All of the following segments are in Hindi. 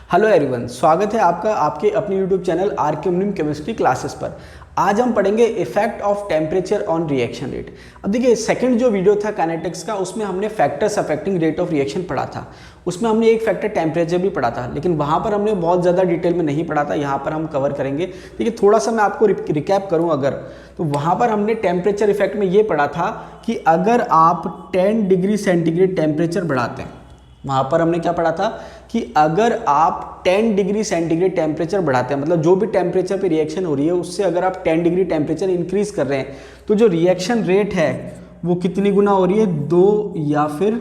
हेलो एवरीवन, स्वागत है आपका आपके अपने यूट्यूब चैनल आर्क्यूमिनियम केमिस्ट्री क्लासेस पर। आज हम पढ़ेंगे effect of temperature on reaction rate. अब देखिए, सेकंड जो वीडियो था काइनेटिक्स का, उसमें हमने factors affecting rate of reaction पढ़ा था। उसमें हमने एक फैक्टर टेम्परेचर भी पढ़ा था, लेकिन वहाँ पर हमने बहुत ज़्यादा डिटेल में नहीं पढ़ा था। यहाँ पर हम कवर करेंगे। देखिए, थोड़ा सा मैं आपको रिकैप करूँ अगर, तो वहाँ पर हमने टेम्परेचर इफेक्ट में ये पढ़ा था कि अगर आप 10 डिग्री सेंटीग्रेड टेम्परेचर बढ़ाते हैं, वहाँ पर हमने क्या पढ़ा था कि अगर आप 10 डिग्री सेंटीग्रेड टेम्परेचर बढ़ाते हैं, मतलब जो भी टेम्परेचर पे रिएक्शन हो रही है उससे अगर आप 10 डिग्री टेम्परेचर इंक्रीज कर रहे हैं, तो जो रिएक्शन रेट है वो कितनी गुना हो रही है? 2 या फिर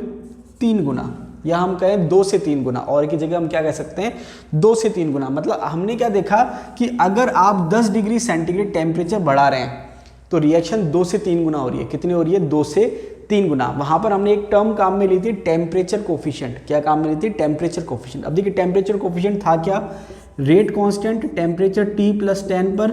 3 गुना, या हम कहें 2 से 3 गुना, और की जगह हम क्या कह सकते हैं? 2 से 3 गुना। मतलब हमने क्या देखा कि अगर आप 10 डिग्री सेंटीग्रेड टेम्परेचर बढ़ा रहे हैं तो रिएक्शन 2 से 3 गुना हो रही है। कितनी हो रही है? 2 से 3 गुना। वहां पर हमने एक टर्म काम में ली थी, टेम्परेचर कोफिशिएंट। क्या काम में ली थी? Temperature coefficient. अब देखिए, टेम्परेचर कोफिशिएंट था क्या? रेट कांस्टेंट टेम्परेचर T+10 पर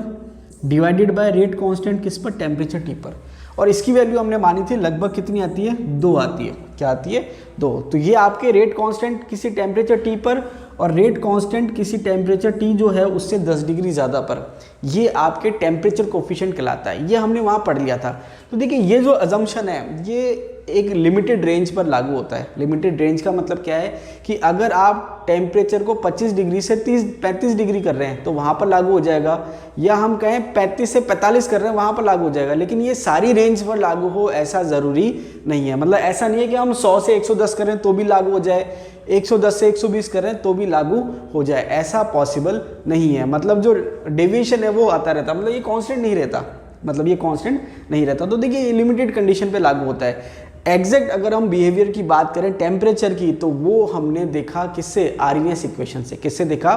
डिवाइडेड बाय रेट कांस्टेंट किस पर? टेम्परेचर T पर। और इसकी वैल्यू हमने मानी थी लगभग कितनी आती है? 2 आती है। क्या आती है? 2। तो ये आपके रेट कांस्टेंट किसी टेम्परेचर T पर और रेट कांस्टेंट किसी टेम्परेचर T जो है उससे 10 डिग्री ज़्यादा पर, ये आपके टेम्परेचर कोफिशिएंट कहलाता है। ये हमने वहाँ पढ़ लिया था। तो देखिए, ये जो अजम्पशन है ये एक लिमिटेड रेंज पर लागू होता है। लिमिटेड रेंज का मतलब क्या है कि अगर आप टेम्परेचर को 25 डिग्री से 35 डिग्री कर रहे हैं तो वहाँ पर लागू हो जाएगा, या हम कहें 35 से 45 कर रहे हैं वहाँ पर लागू हो जाएगा। लेकिन ये सारी रेंज पर लागू हो ऐसा ज़रूरी नहीं है। मतलब ऐसा नहीं है कि हम 100 से 110 करें तो भी लागू हो जाए, 110 से 120 करें तो भी लागू हो जाए, ऐसा पॉसिबल नहीं है। मतलब जो डेविएशन है वो आता रहता, मतलब ये कांस्टेंट नहीं रहता, मतलब ये कांस्टेंट नहीं रहता। तो देखिए, ये लिमिटेड कंडीशन पे लागू होता है। एग्जैक्ट अगर हम बिहेवियर की बात करें टेम्परेचर की, तो वो हमने देखा किससे? आर्नियस इक्वेशन से। किससे देखा?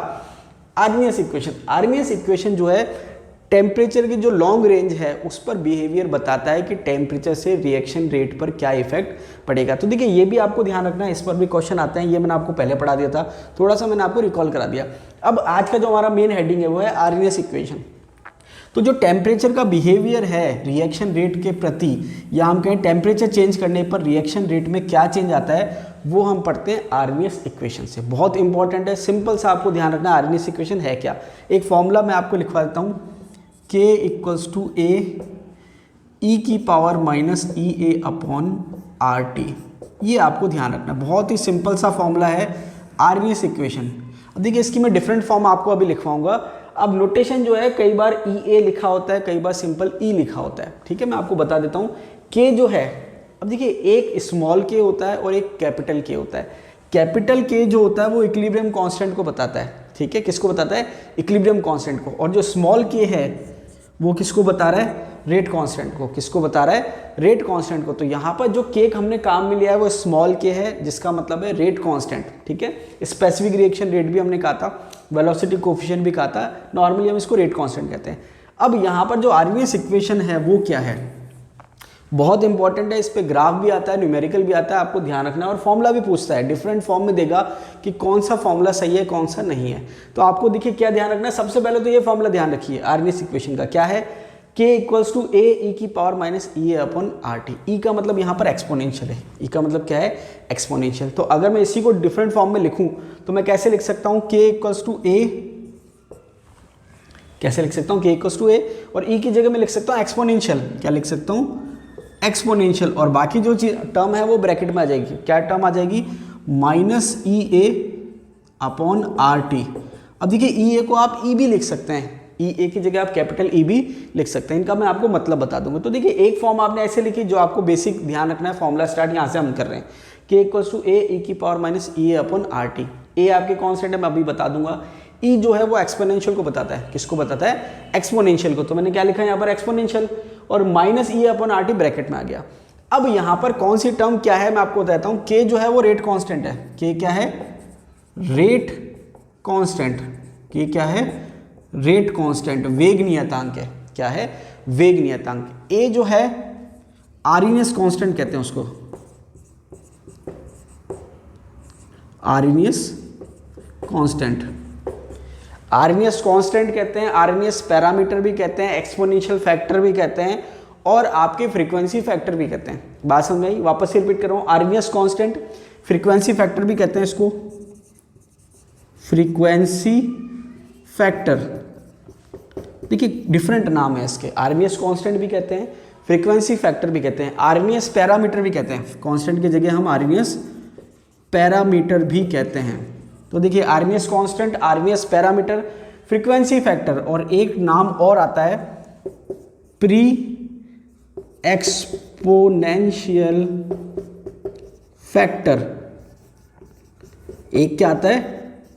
Arrhenius equation. आर्नियस इक्वेशन जो है टेम्परेचर की जो लॉन्ग रेंज है उस पर बिहेवियर बताता है कि टेम्परेचर से रिएक्शन रेट पर क्या इफेक्ट पड़ेगा। तो देखिए, ये भी आपको ध्यान रखना है, इस पर भी क्वेश्चन आते हैं। ये मैंने आपको पहले पढ़ा दिया था, थोड़ा सा मैंने आपको रिकॉल करा दिया। अब आज का जो हमारा मेन हेडिंग है वो है आर्नियस इक्वेशन। तो जो टेम्परेचर का बिहेवियर है रिएक्शन रेट के प्रति, या हम कहें टेम्परेचर चेंज करने पर रिएक्शन रेट में क्या चेंज आता है, वो हम पढ़ते हैं आर्नियस इक्वेशन से। बहुत इंपॉर्टेंट है, सिंपल सा आपको ध्यान रखना है आर्नियस इक्वेशन है क्या। एक फॉर्मूला मैं आपको लिखवा देता हूँ, K = A e⁻⁻ ये आपको ध्यान रखना। बहुत ही सिंपल सा फॉर्मूला है आर्नियस इक्वेशन। अब देखिए, इसकी मैं डिफरेंट फॉर्म आपको अभी लिखवाऊंगा। अब नोटेशन जो है कई बार EA लिखा होता है, कई बार सिंपल E लिखा होता है। ठीक है, मैं आपको बता देता हूँ। K जो है, अब देखिए, एक स्मॉल k होता है और एक कैपिटल K होता है। कैपिटल K जो होता है वो इक्विलिब्रियम कांस्टेंट को बताता है। ठीक है, किसको बताता है? इक्विलिब्रियम कांस्टेंट को। और जो स्मॉल k है वो किसको बता रहा है? रेट कांस्टेंट को। किसको बता रहा है? रेट कांस्टेंट को। तो यहाँ पर जो केक हमने काम में लिया है वो स्मॉल के है, जिसका मतलब है रेट कांस्टेंट। ठीक है, स्पेसिफिक रिएक्शन रेट भी हमने कहा था, वेलोसिटी कोफिशिएंट भी कहा था, नॉर्मली हम इसको रेट कांस्टेंट कहते हैं। अब यहाँ पर जो आर्नियस इक्वेशन है वो क्या है? बहुत इंपॉर्टेंट है, इस पे ग्राफ भी आता है, न्यूमेरिकल भी आता है, आपको ध्यान रखना है। और फॉर्मूला भी पूछता है, डिफरेंट फॉर्म में देगा कि कौन सा फॉर्मूला सही है कौन सा नहीं है। तो आपको देखिए क्या ध्यान रखना है, सबसे पहले तो ये फॉर्मूला ध्यान रखिए आर्नियस इक्वेशन का। क्या है? K = A e⁻⁻ E का मतलब यहाँ पर एक्सपोनेंशियल है। E का मतलब क्या है? एक्सपोनेंशियल। तो अगर मैं इसी को डिफरेंट फॉर्म में लिखूं तो मैं कैसे लिख सकता हूँ? K = A, कैसे लिख सकता हूँ? K = A और E की जगह मैं लिख सकता हूँ एक्सपोनेंशियल। क्या लिख सकता हूँ? एक्सपोनेंशियल। और बाकी जो टर्म है वो ब्रैकेट में आ जाएगी। क्या टर्म आ जाएगी? -EA/RT। अब देखिए, EA को आप E भी लिख सकते हैं, EA की जगह आप कैपिटल E भी लिख सकते हैं। इनका मैं आपको मतलब बता दूंगा। तो देखिए, एक फॉर्म आपने ऐसे लिखी जो आपको बेसिक ध्यान रखना है। फॉर्मूला स्टार्ट यहाँ से हम कर रहे हैं, K = A e⁻⁻ A आपके कांस्टेंट है, मैं अभी बता दूंगा। E जो है वो एक्सपोनेंशियल को बताता है। किसको बताता है? एक्सपोनेंशियल को। तो मैंने क्या लिखा है यहाँ पर? एक्सपोनेंशियल। और -EA/RT ब्रैकेट में आ गया। अब यहाँ पर कौन सी टर्म क्या है मैं आपको बताता हूँ। K जो है वो रेट कांस्टेंट है। K क्या है? Rate constant. K क्या है? रेट कांस्टेंट, वेग नियतांक है। क्या है? वेग नियतांक। A जो है आर्नियस कांस्टेंट कहते हैं उसको, आर्नियस कांस्टेंट। आर्नियस कांस्टेंट कहते हैं, आर्नियस पैरामीटर भी कहते हैं, एक्सपोनेंशियल फैक्टर भी कहते हैं, और आपके फ्रीक्वेंसी फैक्टर भी कहते हैं। बात समझ में आई? वापस से रिपीट कर रहा हूँ, आर्नियस कांस्टेंट, फ्रीक्वेंसी फैक्टर भी कहते हैं इसको, फ्रीक्वेंसी फैक्टर। देखिए डिफरेंट नाम है इसके, आरएमएस कांस्टेंट भी कहते हैं, फ्रीक्वेंसी फैक्टर भी कहते हैं, आरएमएस पैरामीटर भी कहते हैं। कांस्टेंट की जगह हम आरएमएस पैरामीटर भी कहते हैं। तो देखिए RMS constant, RMS parameter, frequency factor, और एक नाम और आता है प्री एक्सपोनेंशियल फैक्टर। एक क्या आता है?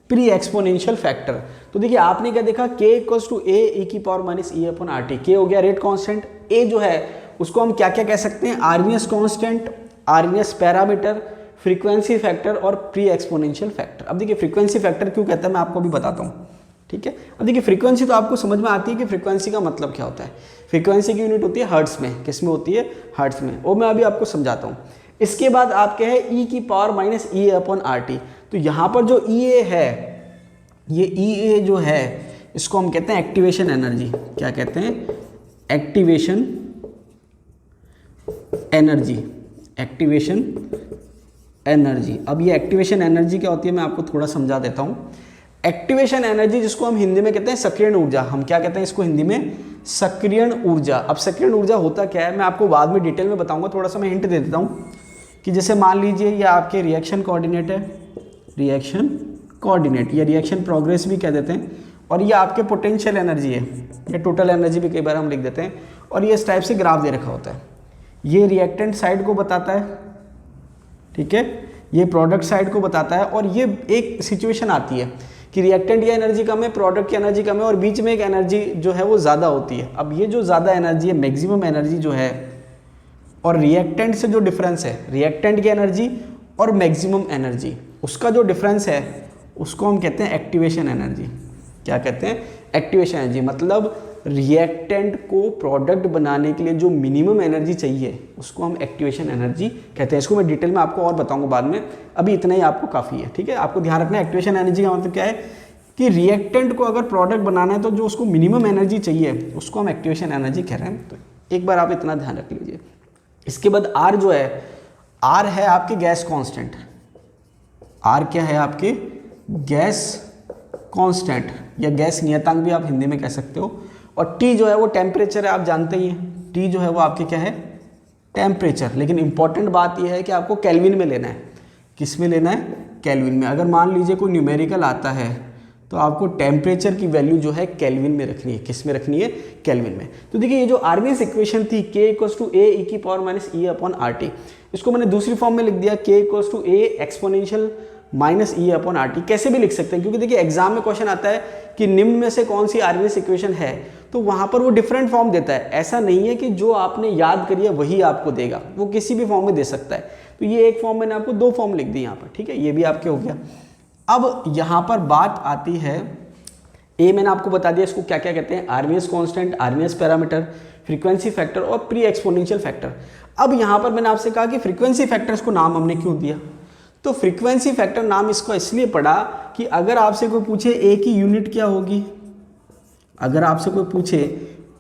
Pre exponential factor. तो देखिए आपने क्या देखा, k equals to A E की power minus E upon R T. के हो गया रेट कांस्टेंट, ए जो है उसको हम क्या क्या कह सकते हैं? RMS constant, RMS parameter, frequency factor और प्री एक्सपोनेंशियल फैक्टर। अब देखिए फ्रीक्वेंसी फैक्टर क्यों कहता है मैं आपको भी बताता हूँ, ठीक है। अब देखिए फ्रीक्वेंसी तो आपको समझ में आती है कि फ्रीक्वेंसी का मतलब क्या होता है। फ्रीक्वेंसी की यूनिट होती है हर्ट्स में। किस में होती है? हर्ट्स में। वो मैं अभी आपको समझाता हूँ। इसके बाद आप क्या है, ई की power minus E upon R T. तो यहाँ पर जो ई ए है, ये ई ए जो है इसको हम कहते हैं एक्टिवेशन एनर्जी। क्या कहते हैं? Activation energy. Activation energy. अब ये एक्टिवेशन एनर्जी क्या होती है मैं आपको थोड़ा समझा देता हूँ। एक्टिवेशन एनर्जी जिसको हम हिंदी में कहते हैं सक्रियण ऊर्जा, हम क्या कहते हैं इसको हिंदी में? सक्रियण ऊर्जा। अब सक्रियण ऊर्जा होता क्या है मैं आपको बाद में डिटेल में बताऊंगा, थोड़ा सा मैं हिंट दे देता हूँ कि जैसे मान लीजिए ये आपके रिएक्शन कोऑर्डिनेट है, रिएक्शन कोऑर्डिनेट, या रिएक्शन प्रोग्रेस भी कह देते हैं, और ये आपके पोटेंशियल एनर्जी है, या टोटल एनर्जी भी कई बार हम लिख देते हैं, और ये इस टाइप से ग्राफ दे रखा होता है। ये रिएक्टेंट साइड को बताता है, ठीक है, ये प्रोडक्ट साइड को बताता है, और ये एक सिचुएशन आती है कि रिएक्टेंट की एनर्जी कम है, प्रोडक्ट की एनर्जी कम है, और बीच में एक एनर्जी जो है वो ज़्यादा होती है। अब ये जो ज़्यादा एनर्जी है, मैक्सिमम एनर्जी जो है, और रिएक्टेंट से जो डिफरेंस है, रिएक्टेंट की एनर्जी और मैक्सिमम एनर्जी, उसका जो डिफरेंस है उसको हम कहते हैं एक्टिवेशन एनर्जी। क्या कहते हैं? Activation energy. मतलब रिएक्टेंट को प्रोडक्ट बनाने के लिए जो मिनिमम एनर्जी चाहिए उसको हम एक्टिवेशन एनर्जी कहते हैं। इसको मैं डिटेल में आपको और बताऊंगा बाद में, अभी इतना ही आपको काफ़ी है, ठीक है। आपको ध्यान रखना है एक्टिवेशन एनर्जी का मतलब क्या है कि रिएक्टेंट को अगर प्रोडक्ट बनाना है तो जो उसको मिनिमम एनर्जी चाहिए उसको हम एक्टिवेशन एनर्जी कह रहे हैं। तो एक बार आप इतना ध्यान रख लीजिए। इसके बाद आर जो है, आर है आपके गैस कॉन्स्टेंट। आर क्या है? आपके गैस कांस्टेंट, या गैस नियतांक भी आप हिंदी में कह सकते हो। और टी जो है वो टेम्परेचर है, आप जानते ही हैं। टी जो है वो आपके क्या है? टेम्परेचर। लेकिन इंपॉर्टेंट बात यह है कि आपको केल्विन में लेना है। किस में लेना है? केल्विन में। अगर मान लीजिए कोई न्यूमेरिकल आता है तो आपको टेम्परेचर की वैल्यू जो है केल्विन में रखनी है। किस में रखनी है? केल्विन में। तो देखिए ये जो आरएमएस इक्वेशन थी k equals to A E की power minus E upon R T, इसको मैंने दूसरी फॉर्म में लिख दिया k equals to A exponential minus E upon R T. कैसे भी लिख सकते हैं, क्योंकि देखिए एग्जाम में क्वेश्चन आता है कि निम्न में से कौन सी आरएमएस इक्वेशन है, तो वहां पर वो डिफरेंट फॉर्म देता है। ऐसा नहीं है कि जो आपने याद करी है वही आपको देगा, वो किसी भी फॉर्म में दे सकता है। तो ये एक फॉर्म मैंने आपको दो फॉर्म लिख दी यहाँ पर, ठीक है। ये भी आपके हो गया। अब यहाँ पर बात आती है, ए मैंने आपको बता दिया इसको क्या क्या कहते हैं, RMS constant, RMS parameter, frequency factor और प्री एक्सपोनेंशियल फैक्टर। अब यहाँ पर मैंने आपसे कहा कि फ्रीक्वेंसी फैक्टर्स को नाम हमने क्यों दिया, तो फ्रीक्वेंसी फैक्टर नाम इसको इसलिए पड़ा कि अगर आपसे कोई पूछे ए की यूनिट क्या होगी, अगर आपसे कोई पूछे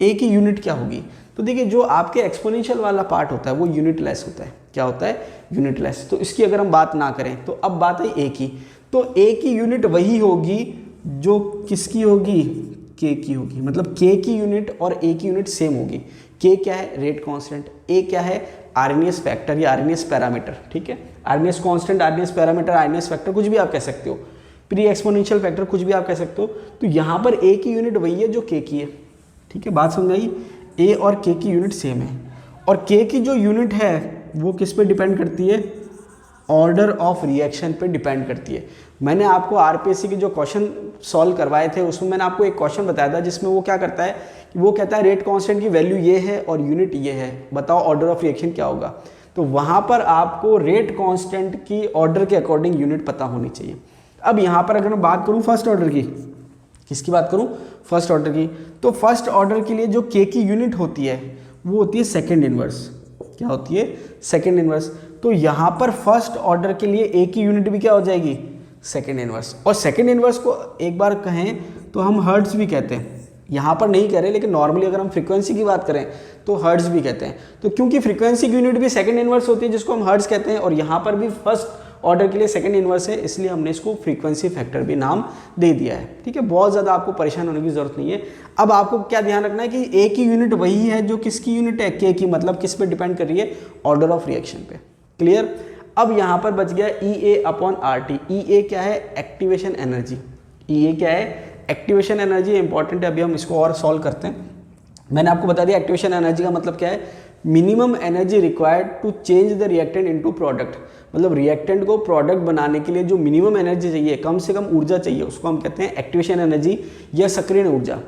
ए की यूनिट क्या होगी, तो देखिए जो आपके एक्सपोनेंशियल वाला पार्ट होता है वो यूनिटलेस होता है। क्या होता है? यूनिटलेस। तो इसकी अगर हम बात ना करें तो अब बात है ए की, तो ए की यूनिट वही होगी जो किसकी होगी? के की होगी। मतलब के की यूनिट और ए की यूनिट सेम होगी। के क्या है? Rate constant. ए क्या है? आरएमएस फैक्टर या आरएमएस पैरामीटर, ठीक है। RMS constant, RMS parameter, RMS factor कुछ भी आप कह सकते हो, प्री एक्सपोनेंशियल फैक्टर कुछ भी आप कह सकते हो। तो यहाँ पर ए की यूनिट वही है जो के की है, ठीक है। बात समझ आई? ए और के की यूनिट सेम है, और के की जो यूनिट है वो किस पे डिपेंड करती है? ऑर्डर ऑफ रिएक्शन पे डिपेंड करती है। मैंने आपको आरपीएससी के जो क्वेश्चन सॉल्व करवाए थे उसमें मैंने आपको एक क्वेश्चन बताया था जिसमें वो क्या करता है, वो कहता है रेट कांस्टेंट की वैल्यू ये है और यूनिट ये है, बताओ ऑर्डर ऑफ रिएक्शन क्या होगा। तो वहाँ पर आपको रेट कांस्टेंट की ऑर्डर के अकॉर्डिंग यूनिट पता होनी चाहिए। अब यहाँ पर अगर मैं बात करूँ फर्स्ट ऑर्डर की, किसकी बात करूँ? फर्स्ट ऑर्डर की। तो फर्स्ट ऑर्डर के लिए जो के की यूनिट होती है वो होती है सेकेंड इनवर्स। क्या होती है? Second inverse. तो यहाँ पर फर्स्ट ऑर्डर के लिए ए की यूनिट भी क्या हो जाएगी? Second inverse. और सेकेंड इनवर्स को एक बार कहें तो हम हर्ट्ज भी कहते हैं। यहाँ पर नहीं कह रहे, लेकिन नॉर्मली अगर हम फ्रीक्वेंसी की बात करें तो हर्ट्ज भी कहते हैं। तो क्योंकि फ्रीक्वेंसी की यूनिट भी सेकेंड इनवर्स होती है जिसको हम हर्ट्ज कहते हैं, और यहाँ पर भी फर्स्ट ऑर्डर के लिए सेकंड इन्वर्स है, इसलिए हमने इसको फ्रीक्वेंसी फैक्टर भी नाम दे दिया है। ठीक है, बहुत ज़्यादा आपको परेशान होने की जरूरत नहीं है। अब आपको क्या ध्यान रखना है कि ए की यूनिट वही है जो किसकी यूनिट है, के की, मतलब किस पे डिपेंड कर रही है, ऑर्डर ऑफ रिएक्शन पे। क्लियर। अब यहाँ पर बच गया EA/RT। EA क्या है, एक्टिवेशन एनर्जी। EA क्या है, एक्टिवेशन एनर्जी, इंपॉर्टेंट है। अभी हम इसको और सॉल्व करते हैं। मैंने आपको बता दिया एक्टिवेशन एनर्जी का मतलब क्या है, minimum energy required to change the reactant into product. मतलब रिएक्टेंट को प्रोडक्ट बनाने के लिए जो मिनिमम एनर्जी चाहिए, कम से कम ऊर्जा चाहिए, उसको हम कहते हैं एक्टिवेशन एनर्जी या सक्रियण ऊर्जा।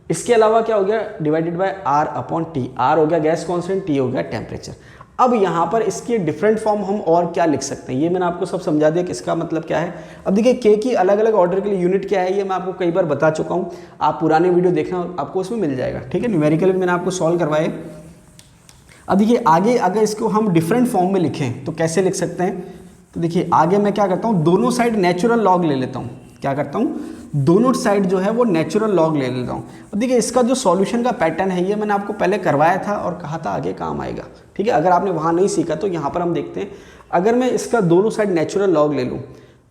इसके अलावा क्या हो गया, डिवाइडेड बाय R/T। R हो गया गैस कॉन्स्टेंट, T हो गया टेम्परेचर। अब यहाँ पर इसके डिफरेंट फॉर्म हम और क्या लिख सकते हैं, ये मैंने आपको सब समझा दिया कि इसका मतलब क्या है। अब देखिए के की अलग अलग ऑर्डर के लिए यूनिट क्या है, ये मैं आपको कई बार बता चुका हूँ, आप पुराने वीडियो देखना, आपको उसमें मिल जाएगा। ठीक है, न्यूमेरिकल भी मैंने आपको सॉल्व करवाए। अब देखिए आगे अगर इसको हम डिफरेंट फॉर्म में लिखें तो कैसे लिख सकते हैं, तो देखिए आगे मैं क्या करता हूँ, दोनों साइड नेचुरल लॉग ले लेता हूँ। क्या करता हूँ, दोनों साइड जो है वो नेचुरल लॉग ले लेता हूँ। अब देखिए इसका जो सॉल्यूशन का पैटर्न है ये मैंने आपको पहले करवाया था और कहा था आगे काम आएगा। ठीक है, अगर आपने वहाँ नहीं सीखा तो यहाँ पर हम देखते हैं। अगर मैं इसका दोनों साइड नेचुरल लॉग ले लूँ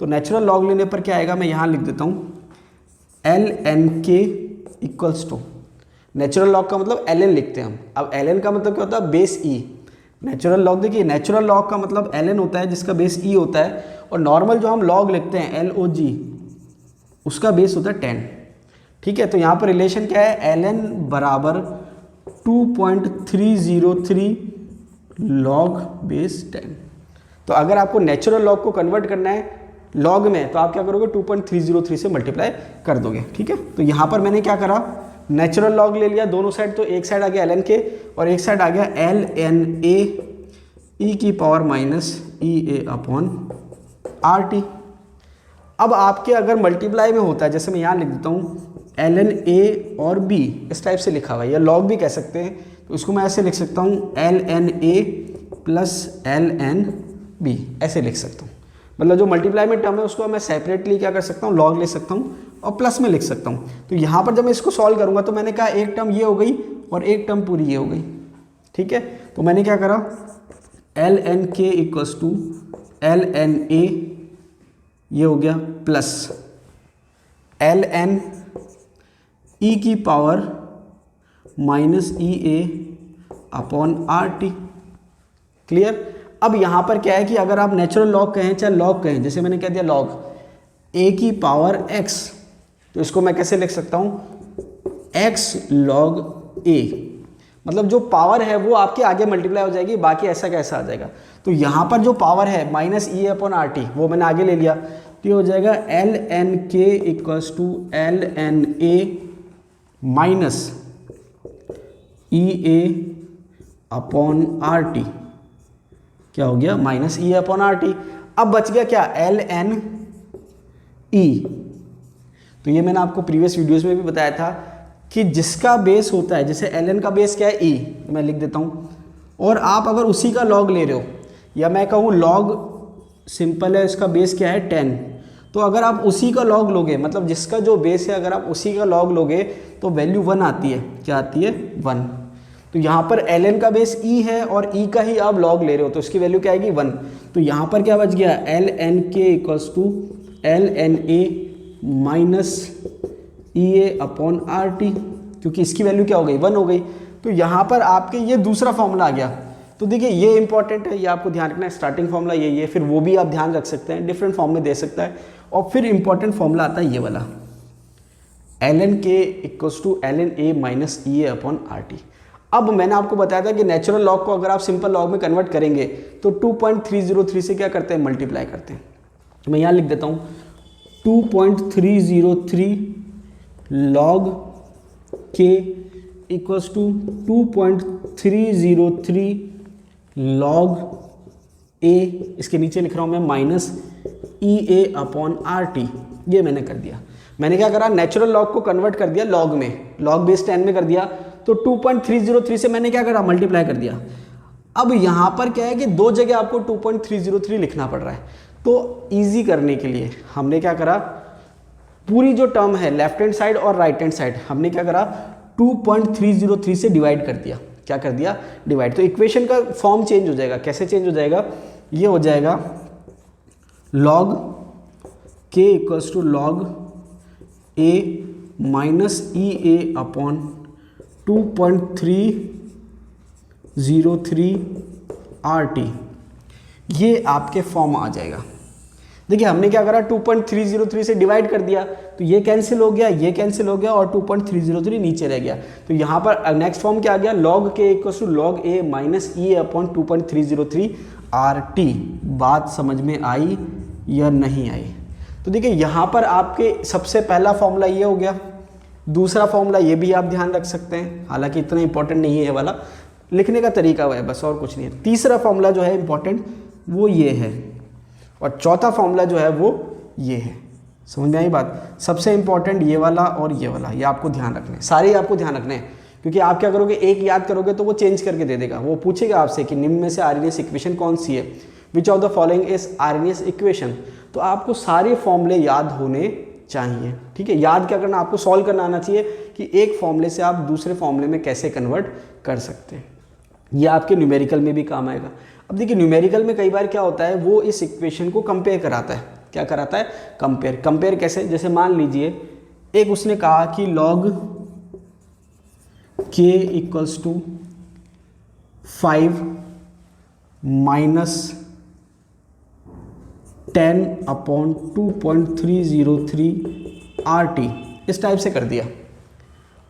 तो नेचुरल लॉग लेने पर क्या आएगा, मैं यहाँ लिख देता हूँ LNK equals to, natural log का मतलब LN लिखते हैं हम। अब LN का मतलब क्या होता है, बेस E। नेचुरल लॉग देखिए, नेचुरल लॉग का मतलब LN होता है जिसका बेस E होता है, और नॉर्मल जो हम लॉग लिखते हैं LOG उसका बेस होता है 10। ठीक है, तो यहाँ पर रिलेशन क्या है, LN बराबर 2.303 लॉग बेस 10। तो अगर आपको नेचुरल लॉग को कन्वर्ट करना है लॉग में तो आप क्या करोगे, 2.303 से मल्टीप्लाई कर दोगे। ठीक है, तो यहाँ पर मैंने क्या करा, नेचुरल लॉग ले लिया दोनों साइड, तो एक साइड आ गया LN के और एक साइड आ गया LNA e की पावर माइनस EA/RT। अब आपके अगर मल्टीप्लाई में होता है, जैसे मैं यहाँ लिख देता हूँ LNA और B, इस टाइप से लिखा हुआ है, या लॉग भी कह सकते हैं, तो इसको मैं ऐसे लिख सकता हूँ LNA प्लस LNB, ऐसे लिख सकता हूँ। मतलब जो मल्टीप्लाई में टर्म है उसको मैं सेपरेटली क्या कर सकता हूँ, लॉग ले सकता हूँ और प्लस में लिख सकता हूँ। तो यहाँ पर जब मैं इसको सॉल्व करूँगा तो मैंने कहा एक टर्म ये हो गई और एक टर्म पूरी ये हो गई। ठीक है, तो मैंने क्या करा, LNK इक्वल्स टू LNA ये हो गया प्लस LN e की पावर माइनस EA/RT। क्लियर। अब यहाँ पर क्या है कि अगर आप नेचुरल लॉग कहें चाहे लॉग कहें, जैसे मैंने कह दिया लॉग a की पावर x, तो इसको मैं कैसे लिख सकता हूँ, x log a। मतलब जो पावर है वो आपके आगे मल्टीप्लाई हो जाएगी, बाकी ऐसा कैसा आ जाएगा। तो यहाँ पर जो पावर है माइनस EA/RT वो मैंने आगे ले लिया, तो ये हो जाएगा LNK equals to LNA minus EA/RT। क्या हो गया, माइनस EA/RT। अब बच गया क्या, LNE। तो ये मैंने आपको प्रीवियस वीडियोस में भी बताया था कि जिसका बेस होता है, जैसे LN का बेस क्या है E, तो मैं लिख देता हूँ, और आप अगर उसी का लॉग ले रहे हो, या मैं कहूँ लॉग सिंपल है, इसका बेस क्या है 10, तो अगर आप उसी का लॉग लोगे, मतलब जिसका जो बेस है अगर आप उसी का लॉग लोगे तो वैल्यू 1 आती है। क्या आती है, 1। तो यहाँ पर LN का बेस E है और E का ही आप लॉग ले रहे हो तो इसकी वैल्यू क्या आएगी, 1। तो यहाँ पर क्या बच गया, LNK equals to LNA minus EA/RT, क्योंकि इसकी वैल्यू क्या हो गई, 1 हो गई। तो यहाँ पर आपके ये दूसरा फॉर्मूला आ गया। तो देखिए ये इंपॉर्टेंट है, ये आपको ध्यान रखना है, स्टार्टिंग फॉर्मूला यही है, फिर वो भी आप ध्यान रख सकते हैं, डिफरेंट फॉर्म में दे सकता है। और फिर इंपॉर्टेंट फॉर्मूला आता है ये वाला, LNK equals to LNA minus EA/RT। अब मैंने आपको बताया था कि नेचुरल लॉग को अगर आप सिंपल लॉग में कन्वर्ट करेंगे तो 2.303 से क्या करते हैं, मल्टीप्लाई करते हैं। तो मैं यहाँ लिख देता हूँ 2.303 log K equals to 2.303 log A, इसके नीचे लिख रहा हूँ मैं माइनस EA/RT। ये मैंने कर दिया। मैंने क्या करा, नेचुरल लॉग को कन्वर्ट कर दिया लॉग में, लॉग बेस 10 में कर दिया, तो 2.303 से मैंने क्या करा, मल्टीप्लाई कर दिया। अब यहाँ पर क्या है कि दो जगह आपको 2.303 लिखना पड़ रहा है, तो इजी करने के लिए हमने क्या करा, पूरी जो टर्म है लेफ्ट हैंड साइड और राइट हैंड साइड हमने क्या करा, 2.303 से डिवाइड कर दिया। क्या कर दिया, डिवाइड। तो इक्वेशन का फॉर्म चेंज हो जाएगा। कैसे चेंज हो जाएगा, ये हो जाएगा log K equals to log A minus E A upon 2.303 RT, ये आपके फॉर्म आ जाएगा। देखिए हमने क्या करा, 2.303 से डिवाइड कर दिया तो ये कैंसिल हो गया, ये कैंसिल हो गया और 2.303 नीचे रह गया। तो यहाँ पर नेक्स्ट फॉर्म क्या आ गया, log K equal to log A minus E upon 2.303 RT। बात समझ में आई या नहीं आई? तो देखिए यहाँ पर आपके सबसे पहला फॉर्मूला ये हो गया, दूसरा फॉर्मूला ये भी आप ध्यान रख सकते हैं, हालांकि इतना इंपॉर्टेंट नहीं है ये वाला, लिखने का तरीका वो है बस, और कुछ नहीं है। तीसरा फॉर्मूला जो है इंपॉर्टेंट वो ये है, और चौथा फॉर्मूला जो है वो ये है। समझ में आई बात? सबसे इंपॉर्टेंट ये वाला और ये वाला, ये आपको ध्यान रखने, सारे ही आपको ध्यान रखने हैं, क्योंकि आप क्या करोगे, एक याद करोगे तो वो चेंज करके दे देगा। वो पूछेगा आपसे कि निम्न में से आरएनएस इक्वेशन कौन सी है, which of the following is RNS equation. तो आपको सारे फॉर्मूले याद होने चाहिए, ठीक है। याद क्या करना, आपको सॉल्व करना आना चाहिए कि एक फॉर्मूले से आप दूसरे फॉर्मूले में कैसे कन्वर्ट कर सकते हैं। ये आपके न्यूमेरिकल में भी काम आएगा। अब देखिए न्यूमेरिकल में कई बार क्या होता है, वो इस इक्वेशन को कंपेयर कराता है। क्या कराता है? कंपेयर कैसे? जैसे मान लीजिए एक उसने कहा कि log k equals to 5 minus 10 upon 2.303 RT, इस टाइप से कर दिया।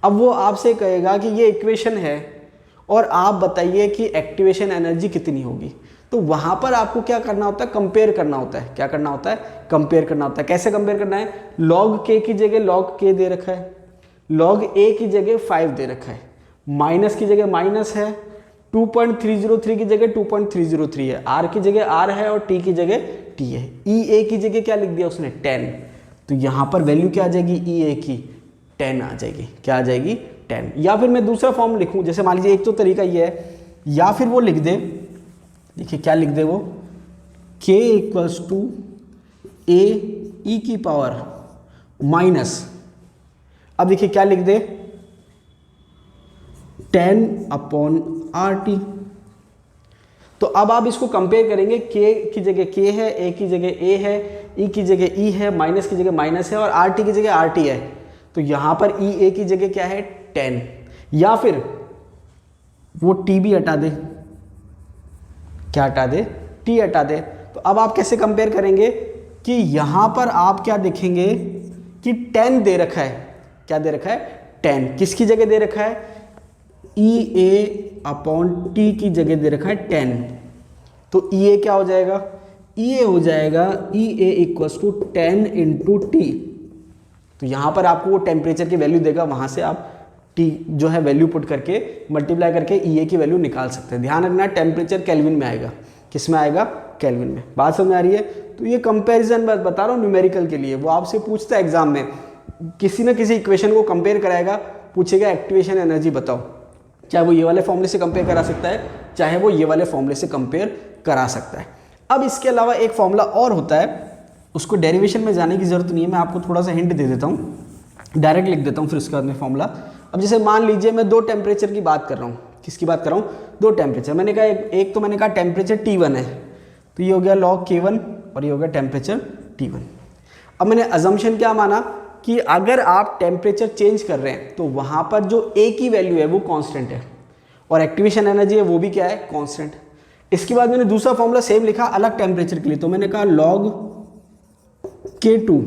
अब वो आपसे कहेगा कि ये इक्वेशन है और आप बताइए कि एक्टिवेशन एनर्जी कितनी होगी। तो वहाँ पर आपको क्या करना होता है, कंपेयर करना होता है। क्या करना होता है? कंपेयर करना होता है। कैसे कंपेयर करना है? log k की जगह log k दे रखा है, log a की जगह 5 दे रखा है, माइनस की जगह माइनस है, 2.303 की जगह 2.303 है, r की जगह r है और t की जगह t है, e a की जगह क्या लिख दिया उसने? 10। तो यहाँ पर वैल्यू क्या आ जाएगी e a की? 10 आ जाएगी। क्या आ जाएगी? 10। या फिर मैं दूसरा फॉर्म लिखूं, जैसे मान लीजिए एक तो तरीका ये है, या फिर वो लिख दे, देखिए क्या लिख दे वो, k equals to a e की पावर माइनस, अब देखिए क्या लिख दे, 10 अपॉन RT। तो अब आप इसको कंपेयर करेंगे, k की जगह k है, a की जगह a है, e की जगह e है, माइनस की जगह माइनस है और RT की जगह RT है। तो यहाँ पर e a की जगह क्या है? 10। या फिर वो t भी हटा दे, क्या हटा दे? t हटा दे। तो अब आप कैसे कंपेयर करेंगे कि यहाँ पर आप क्या देखेंगे कि 10 दे रखा है। क्या दे रखा है? 10। किसकी जगह दे रखा है? ई ए अपॉन टी की जगह दे रखा है 10। तो ई ए क्या हो जाएगा? ई ए हो जाएगा ई ए इक्वल्स टू 10 इंटू टी। तो यहाँ पर आपको वो टेम्परेचर की वैल्यू देगा, वहाँ से आप टी जो है वैल्यू पुट करके मल्टीप्लाई करके ई ए की वैल्यू निकाल सकते हैं। ध्यान रखना टेम्परेचर केल्विन में आएगा। किस में आएगा? केल्विन में। बात समझ में आ रही है? तो ये कंपैरिजन बता रहा हूँ न्यूमेरिकल के लिए, वो आपसे पूछता है एग्जाम में, किसी न किसी इक्वेशन को कंपेयर कराएगा, पूछेगा एक्टिवेशन एनर्जी बताओ। चाहे वो ये वाले फॉर्मूले से कंपेयर करा सकता है, चाहे वो ये वाले फॉर्मूले से कंपेयर करा सकता है। अब इसके अलावा एक फॉर्मूला और होता है, उसको डेरिवेशन में जाने की जरूरत नहीं है, मैं आपको थोड़ा सा हिंट दे देता हूँ, डायरेक्ट लिख देता हूँ फिर उसके बाद में फॉर्मूला। अब जैसे मान लीजिए मैं दो टेम्परेचर की बात कर रहा हूँ। किसकी बात कर रहा हूँ? दो टेम्परेचर। मैंने कहा एक तो मैंने कहा टेम्परेचर T1 है, तो ये हो गया log K1 और ये हो गया टेम्परेचर T1। अब मैंने अजम्पशन क्या माना कि अगर आप टेम्परेचर चेंज कर रहे हैं तो वहाँ पर जो A की वैल्यू है वो कांस्टेंट है और एक्टिवेशन एनर्जी है वो भी क्या है? कांस्टेंट। इसके बाद मैंने दूसरा फॉर्मूला सेम लिखा अलग टेम्परेचर के लिए, तो मैंने कहा log K2,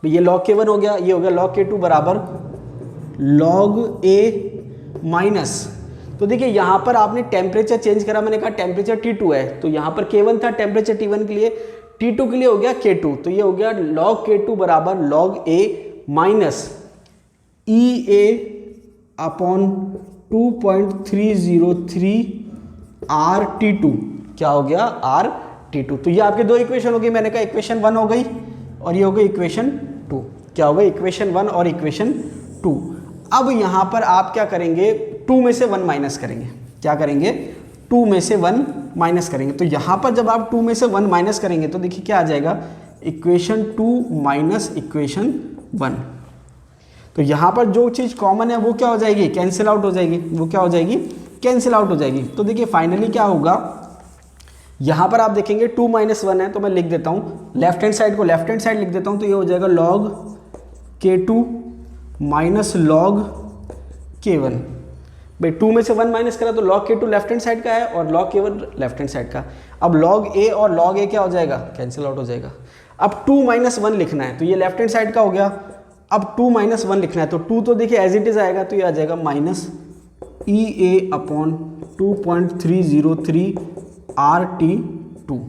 ये log K1 हो गया, ये हो गया log K2 बराबर log A माइनस। तो देखिए यहाँ पर आपने टेम्परेचर चेंज करा, मैंने कहा टेम्परेचर T2 है, तो यहाँ पर K1 था टेम्परेचर T1 के लिए, T2 के लिए हो गया K2, तो ये हो गया log K2 बराबर log A minus EA upon 2.303 RT2। क्या हो गया? RT2। तो ये आपके दो इक्वेशन हो गई, मैंने कहा इक्वेशन 1 हो गई और ये हो गई इक्वेशन 2। क्या हो गई? इक्वेशन 1 और इक्वेशन 2। अब यहाँ पर आप क्या करेंगे? 2 में से 1 माइनस करेंगे। क्या करेंगे? 2 में से 1 माइनस करेंगे। तो यहाँ पर जब आप 2 में से 1 माइनस करेंगे तो देखिए क्या आ जाएगा? Equation 2 minus equation 1। तो यहाँ पर जो चीज़ कॉमन है वो क्या हो जाएगी? कैंसिल आउट हो जाएगी। वो क्या हो जाएगी? कैंसिल आउट हो जाएगी। तो देखिए फाइनली क्या होगा यहाँ पर आप देखेंगे 2 - 1 है, तो मैं लिख देता हूँ लेफ्ट हैंड साइड को लेफ्ट हैंड साइड लिख देता हूँ, तो ये हो जाएगा log k2 minus log k1। भाई 2 में से 1 माइनस करा तो log k2 left hand side का है और log k1 left hand side का। अब log a और log a क्या हो जाएगा, कैंसिल आउट हो जाएगा। अब 2 - 1 लिखना है, तो ये लेफ्ट हैंड साइड का हो गया। अब 2 - 1 लिखना है, तो 2 तो देखिए एज इट इज आएगा, तो ये आ जाएगा -EA/2.303 RT2।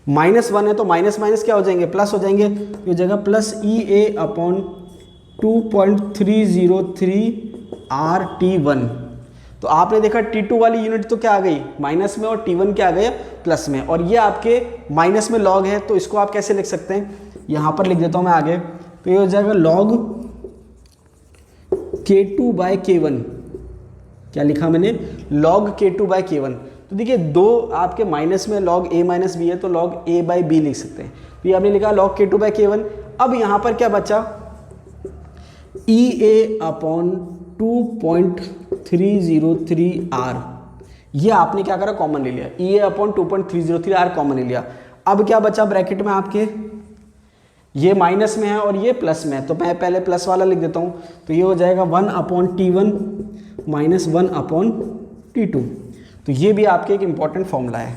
-1 है तो माइनस माइनस क्या हो जाएंगे, प्लस हो जाएंगे, तो हो जाएगा +EA/2.303 RT1। तो आपने देखा T2 वाली यूनिट तो क्या आ गई माइनस में, और T1 क्या आ गया प्लस में, और ये आपके माइनस में लॉग है, तो इसको आप कैसे लिख सकते हैं, यहाँ पर लिख देता हूँ मैं आगे, तो ये हो जाएगा log k2/k1। क्या लिखा मैंने, log k2/k1। तो देखिए दो आपके माइनस में log a - b है, तो log a/b लिख सकते हैं। तो ये आपने लिखा log k2/k1। अब यहाँ पर क्या बचा, EA/2.303 R। ये आपने क्या करा, कॉमन ले लिया, EA/2.303 R कॉमन ले लिया। अब क्या बचा ब्रैकेट में आपके, ये माइनस में है और ये प्लस में है, तो मैं पहले प्लस वाला लिख देता हूँ, तो ये हो जाएगा 1/T1 माइनस 1/T2। तो ये भी आपके एक इंपॉर्टेंट फॉर्मूला है,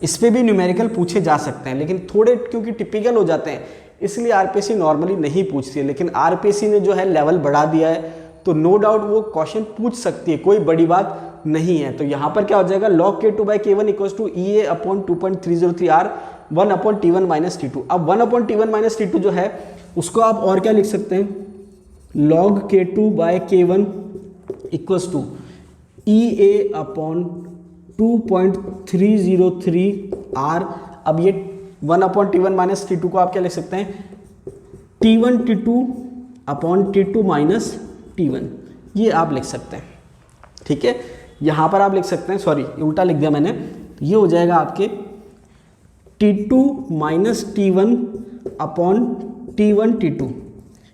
इस पर भी न्यूमेरिकल पूछे जा सकते हैं, लेकिन थोड़े क्योंकि टिपिकल हो जाते हैं इसलिए आरपीएससी नॉर्मली नहीं पूछती है। लेकिन आरपीएससी ने जो है लेवल बढ़ा दिया है, तो नो डाउट वो क्वेश्चन पूछ सकती है, कोई बड़ी बात नहीं है। तो यहाँ पर क्या हो जाएगा, log k2/k1 = EA/2.303 R 1/T1 - T2। अब 1/T1 - T2 जो है उसको आप और क्या लिख सकते हैं, log k2/k1 = EA/2.303 R। अब ये 1/T1 - T2 को आप क्या लिख सकते हैं, T1 T2/T2 - T1, ये आप लिख सकते हैं। ठीक है, यहाँ पर आप लिख सकते हैं, सॉरी उल्टा लिख दिया मैंने, ये हो जाएगा आपके T2 - T1/T1 T2,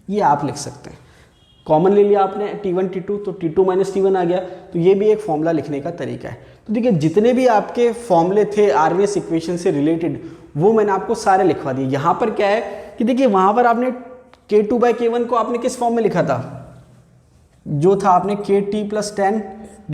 ये आप लिख सकते हैं। कॉमन ले लिया आपने T1 T2, तो T2 - T1 आ गया। तो ये भी एक फॉर्मूला लिखने का तरीका है। तो देखिए जितने भी आपके फॉर्मूले थे आरवीएस इक्वेशन से रिलेटेड, वो मैंने आपको सारे लिखवा दिए। यहाँ पर क्या है कि देखिए वहाँ पर आपने k2/k1 को आपने किस फॉर्म में लिखा था, जो था आपने KT+10 /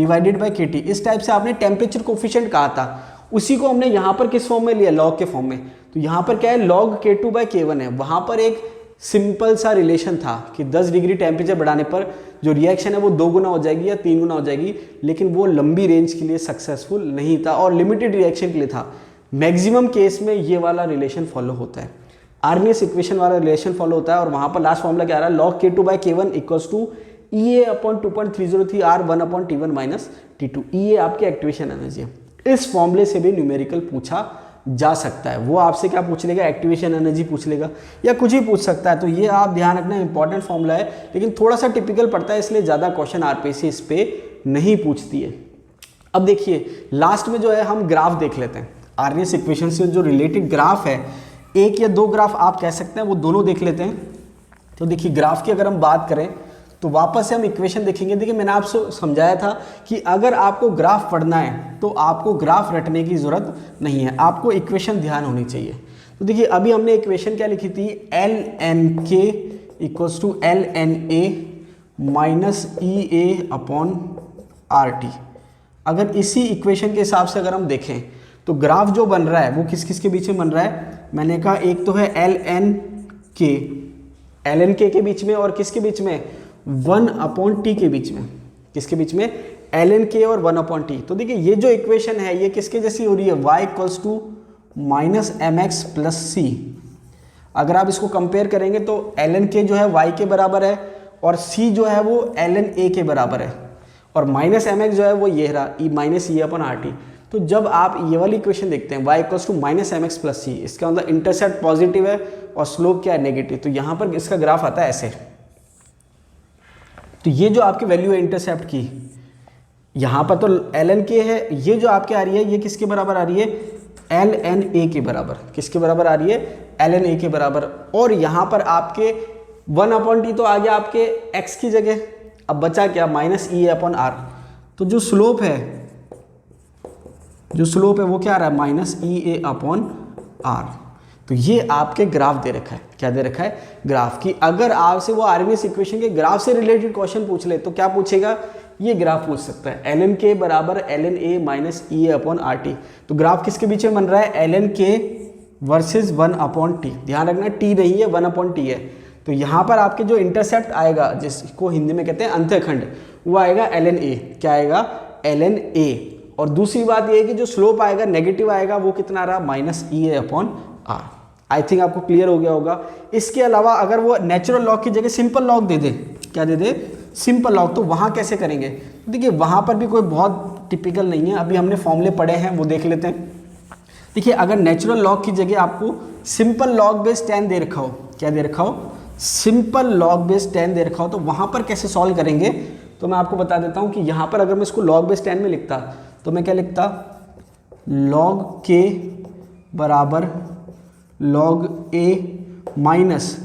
KT, इस टाइप से आपने टेम्परेचर कोफिशिएंट कहा था, उसी को हमने यहाँ पर किस फॉर्म में लिया, लॉग के फॉर्म में। तो यहाँ पर क्या है, log k2/k1 है। वहाँ पर एक सिंपल सा रिलेशन था कि 10 डिग्री टेम्परेचर बढ़ाने पर जो रिएक्शन है वो 2 गुना हो जाएगी या 3 गुना हो जाएगी, लेकिन वो लंबी रेंज के लिए सक्सेसफुल नहीं था और लिमिटेड रिएक्शन के लिए था। मैक्सिमम केस में ये वाला रिलेशन फॉलो होता है, आर्नियस इक्वेशन वाला रिलेशन फॉलो होता है। और वहाँ पर लास्ट फॉर्मूला क्या आ रहा है, log k2/k1 = EA/2.303 R 1/T1 - T2। EA आपकी एक्टिवेशन एनर्जी है। इस फॉर्मूले से भी न्यूमेरिकल पूछा जा सकता है। वो आपसे क्या पूछ लेगा, एक्टिवेशन एनर्जी पूछ लेगा या कुछ ही पूछ सकता है। तो ये आप ध्यान रखना, इंपॉर्टेंट फॉर्मूला है, लेकिन थोड़ा सा टिपिकल पड़ता है, इसलिए ज़्यादा क्वेश्चन आरपीएससी इस पे नहीं पूछती है। अब देखिए लास्ट में जो है हम ग्राफ देख लेते हैं, आरएस इक्वेशन से जो रिलेटेड ग्राफ है, एक या दो ग्राफ आप कह सकते हैं, वो दोनों देख लेते हैं। तो देखिए ग्राफ की अगर हम बात करें तो वापस से हम इक्वेशन देखेंगे। देखिए मैंने आपसे समझाया था कि अगर आपको ग्राफ पढ़ना है तो आपको ग्राफ रटने की ज़रूरत नहीं है, आपको इक्वेशन ध्यान होनी चाहिए। तो देखिए अभी हमने इक्वेशन क्या लिखी थी, ln k = ln a - EA/RT। अगर इसी इक्वेशन के हिसाब से अगर हम देखें तो ग्राफ जो बन रहा है वो किस किस के बीच में बन रहा है, मैंने कहा एक तो है ln k के बीच में और किसके बीच में, 1/t के बीच में। किसके बीच में, ln k और 1/t। तो देखिए ये जो इक्वेशन है ये किसके जैसी हो रही है, y = -mx + c। अगर आप इसको कंपेयर करेंगे तो ln k जो है y के बराबर है और c जो है वो ln a के बराबर है, और -mx जो है वो ये रहा -EA/RT। तो जब आप ये वाली इक्वेशन देखते हैं y = -mx + c, इसका मतलब इंटरसेप्ट पॉजिटिव है और स्लोप क्या है, नेगेटिव। तो यहाँ पर इसका ग्राफ आता है ऐसे। तो ये जो आपकी वैल्यू है इंटरसेप्ट की, यहाँ पर तो ln k है, ये जो आपके आ रही है ये किसके बराबर आ रही है, ln a के बराबर। किसके बराबर आ रही है, ln a के बराबर। और यहाँ पर आपके 1/t तो आ गया आपके x की जगह, अब बचा क्या, -EA/R। तो जो स्लोप है जो स्लोप है वो क्या आ रहा है minus E A upon R. तो ये आपके ग्राफ दे रखा है, क्या दे रखा है ग्राफ की। अगर आपसे वो आरएमएस इक्वेशन के ग्राफ से रिलेटेड क्वेश्चन पूछ ले तो क्या पूछेगा, ये ग्राफ पूछ सकता है एल एन के बराबर L N A minus E A upon R T. तो ग्राफ किसके बीच में बन रहा है, L N K versus 1 upon T. ध्यान रखना टी नहीं है 1 अपॉन टी है। तो यहाँ पर आपके जो इंटरसेप्ट आएगा जिसको हिंदी में कहते हैं अंतःखंड, वो आएगा एल एन ए। क्या आएगा एल एन ए। और दूसरी बात ये है कि जो स्लोप आएगा नेगेटिव आएगा, वो कितना आ रहा minus E A upon R. I think आपको क्लियर हो गया होगा। इसके अलावा अगर वो नेचुरल लॉग की जगह सिंपल लॉग दे दे, क्या दे दे सिंपल लॉग, तो वहाँ कैसे करेंगे। देखिए वहाँ पर भी कोई बहुत टिपिकल नहीं है, अभी हमने फॉर्मूले पढ़े हैं वो देख लेते हैं। देखिए अगर नेचुरल लॉग की जगह आपको सिंपल लॉग बेस 10 दे रखा हो, क्या दे रखा हो सिंपल लॉग बेस 10 दे रखा हो, तो वहाँ पर कैसे सॉल्व करेंगे। तो मैं आपको बता देता हूँ कि यहाँ पर अगर मैं इसको लॉग बेस 10 में लिखता तो मैं क्या लिखता, लॉग के बराबर log A minus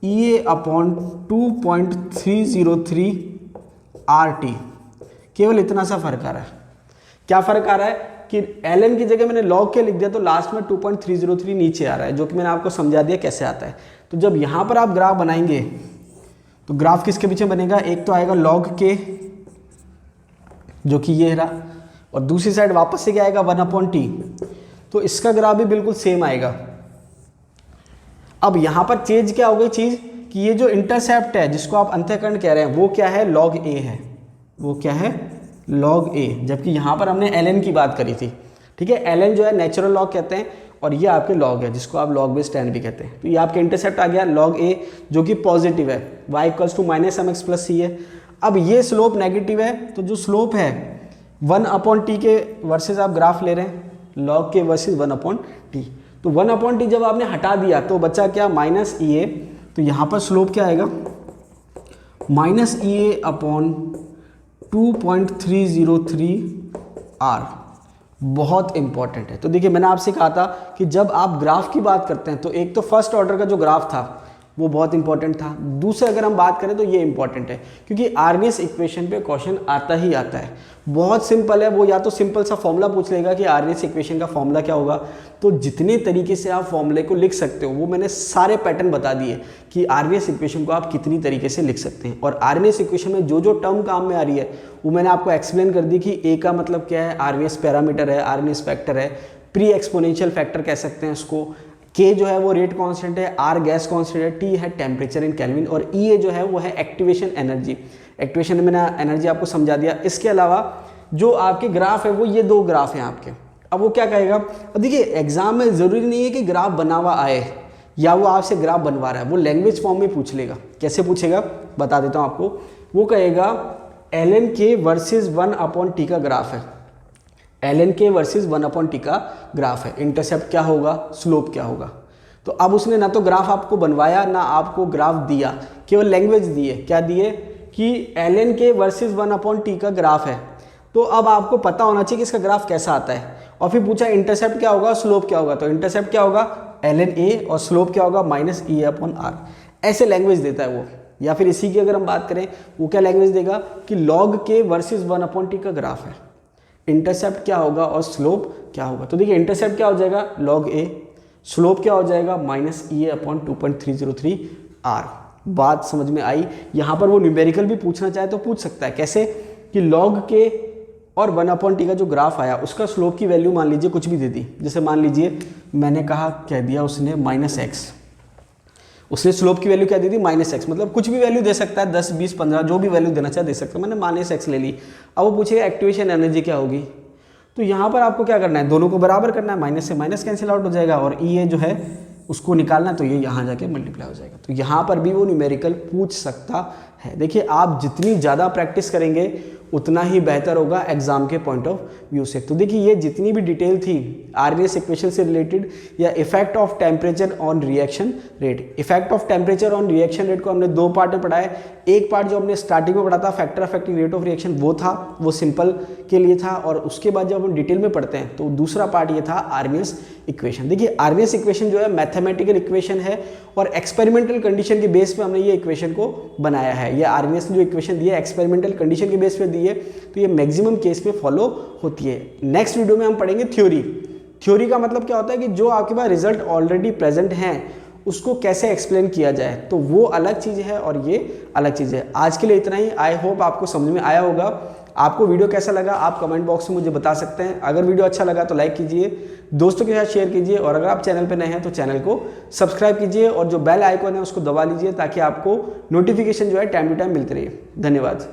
E A upon 2.303 R T. केवल इतना सा फर्क आ रहा है। क्या फर्क आ रहा है कि एल एन की जगह मैंने लॉग के लिख दिया तो लास्ट में 2.303 नीचे आ रहा है, जो कि मैंने आपको समझा दिया कैसे आता है। तो जब यहाँ पर आप ग्राफ बनाएंगे तो ग्राफ किसके पीछे बनेगा, एक तो आएगा लॉग के जो कि ये रहा, और दूसरी साइड वापस से क्या आएगा 1 अपॉन टी। तो इसका ग्राफ भी बिल्कुल सेम आएगा। अब यहाँ पर चेंज क्या हो गई चीज़ कि ये जो इंटरसेप्ट है जिसको आप अंतःखंड कह रहे हैं वो क्या है लॉग ए है, वो क्या है लॉग ए, जबकि यहाँ पर हमने एल एन की बात करी थी। ठीक है, एल एन जो है नेचुरल लॉग कहते हैं और ये आपके लॉग है जिसको आप लॉग बेस 10 भी कहते हैं। तो ये आपके इंटरसेप्ट आ गया लॉग ए जो कि पॉजिटिव है, y equals to minus m x plus c है। अब ये स्लोप नेगेटिव है, तो जो स्लोप है 1 अपॉन टी के वर्सेज आप ग्राफ ले रहे हैं लॉग के वर्सेज 1 अपॉन टी। तो 1 अपॉन टी जब आपने हटा दिया तो बचा क्या माइनस ई ए। तो यहाँ पर स्लोप क्या आएगा minus E A upon 2.303 R. बहुत इंपॉर्टेंट है। तो देखिए मैंने आपसे कहा था कि जब आप ग्राफ की बात करते हैं तो एक तो फर्स्ट ऑर्डर का जो ग्राफ था वो बहुत इंपॉर्टेंट था, दूसरे अगर हम बात करें तो ये इंपॉर्टेंट है क्योंकि आरएमएस इक्वेशन पे क्वेश्चन आता ही आता है। बहुत सिंपल है, वो या तो सिंपल सा फॉर्मूला पूछ लेगा कि आरएमएस इक्वेशन का फॉर्मूला क्या होगा। तो जितने तरीके से आप फॉर्मूले को लिख सकते हो वो मैंने सारे पैटर्न बता दिए कि आरएमएस इक्वेशन को आप कितनी तरीके से लिख सकते हैं। और आरएमएस इक्वेशन में जो जो टर्म काम में आ रही है वो मैंने आपको एक्सप्लेन कर दी कि ए का मतलब क्या है, आरएमएस पैरामीटर है, आरएमएस फैक्टर है, प्री एक्सपोनेंशियल फैक्टर कह सकते हैं उसको, के जो है वो रेट कांस्टेंट है, आर गैस कांस्टेंट है, टी है टेम्परेचर इन केल्विन, और ई ए जो है वो है एक्टिवेशन एनर्जी। एक्टिवेशन में मैंने एनर्जी आपको समझा दिया। इसके अलावा जो आपके ग्राफ है वो ये दो ग्राफ हैं आपके। अब वो क्या कहेगा, अब देखिए एग्जाम में ज़रूरी नहीं है कि ग्राफ बना हुआ आए या वो आपसे ग्राफ बनवा रहा है, वो लैंग्वेज फॉर्म में पूछ लेगा। कैसे पूछेगा बता देता हूँ आपको। वो कहेगा L N K versus 1 upon T का ग्राफ है, L N K versus 1 upon T का ग्राफ है, इंटरसेप्ट क्या होगा, स्लोप क्या होगा। तो अब उसने ना तो ग्राफ आपको बनवाया ना आपको ग्राफ दिया, केवल लैंग्वेज दी है। क्या दिए कि L N K versus 1 upon T का ग्राफ है। तो अब आपको पता होना चाहिए कि इसका ग्राफ कैसा आता है। और फिर पूछा इंटरसेप्ट क्या होगा, स्लोप क्या होगा। तो इंटरसेप्ट क्या होगा एल एन ए और स्लोप क्या होगा माइनस ई अपॉन आर। ऐसे लैंग्वेज देता है वो। या फिर इसी की अगर हम बात करें वो क्या लैंग्वेज देगा कि लॉग के वर्सेज 1 अपॉन टी का ग्राफ है, इंटरसेप्ट क्या होगा और स्लोप क्या होगा। तो देखिए इंटरसेप्ट क्या हो जाएगा लॉग ए, स्लोप क्या हो जाएगा माइनस ई अपॉन 2.303 आर। बात समझ में आई। यहाँ पर वो न्यूमेरिकल भी पूछना चाहे तो पूछ सकता है। कैसे कि लॉग के और 1 अपॉन टी का जो ग्राफ आया उसका स्लोप की वैल्यू मान लीजिए कुछ भी दे दी। जैसे मान लीजिए मैंने कहा कह दिया उसने माइनस एक्स, उसने स्लोप की वैल्यू क्या दी थी माइनस एक्स, मतलब कुछ भी वैल्यू दे सकता है 10 20 15 जो भी वैल्यू देना चाहे दे सकता है। मैंने माइनस एक्स ले ली। अब वो पूछेगा एक्टिवेशन एनर्जी क्या होगी। तो यहाँ पर आपको क्या करना है, दोनों को बराबर करना है, माइनस से माइनस कैंसिल आउट हो जाएगा और ई ए जो है उसको निकालना है, तो ये यहाँ जाके मल्टीप्लाई हो जाएगा। तो यहाँ पर भी वो न्यूमेरिकल पूछ सकता है। देखिए आप जितनी ज़्यादा प्रैक्टिस करेंगे उतना ही बेहतर होगा एग्जाम के पॉइंट ऑफ व्यू से। तो देखिए ये जितनी भी डिटेल थी आरएमएस इक्वेशन से रिलेटेड या effect of temperature on reaction rate. Effect of temperature on reaction rate को हमने दो पार्ट में पढ़ा है। एक पार्ट जो हमने स्टार्टिंग में पढ़ा था factor affecting rate of reaction वो था, वो सिंपल के लिए था। और उसके बाद जब हम डिटेल में पढ़ते हैं तो दूसरा पार्ट ये था आरएमएस इक्वेशन। देखिए आरएमएस इक्वेशन जो है मैथमेटिकल इक्वेशन है और एक्सपेरिमेंटल कंडीशन के बेस पे हमने ये इक्वेशन को बनाया है। है, ये आर्गेनियस ने जो इक्वेशन दी है एक्सपेरिमेंटल कंडीशन के बेस पे दी है, तो ये मैक्सिमम केस में फॉलो होती है। नेक्स्ट वीडियो में हम पढ़ेंगे थ्योरी। थ्योरी का मतलब क्या होता है कि जो आपके पास रिजल्ट ऑलरेडी प्रेजेंट हैं उसको कैसे एक्सप्लेन किया जाए, तो वो अलग चीज़ है और ये अलग चीज़ है। आज के लिए इतना ही। आई होप आपको समझ में आया होगा। आपको वीडियो कैसा लगा आप कमेंट बॉक्स में मुझे बता सकते हैं। अगर वीडियो अच्छा लगा तो लाइक कीजिए, दोस्तों के साथ शेयर कीजिए, और अगर आप चैनल पर नए हैं तो चैनल को सब्सक्राइब कीजिए और जो बेल आइकन है उसको दबा लीजिए ताकि आपको नोटिफिकेशन जो है टाइम टू टाइम मिलती रहे। धन्यवाद।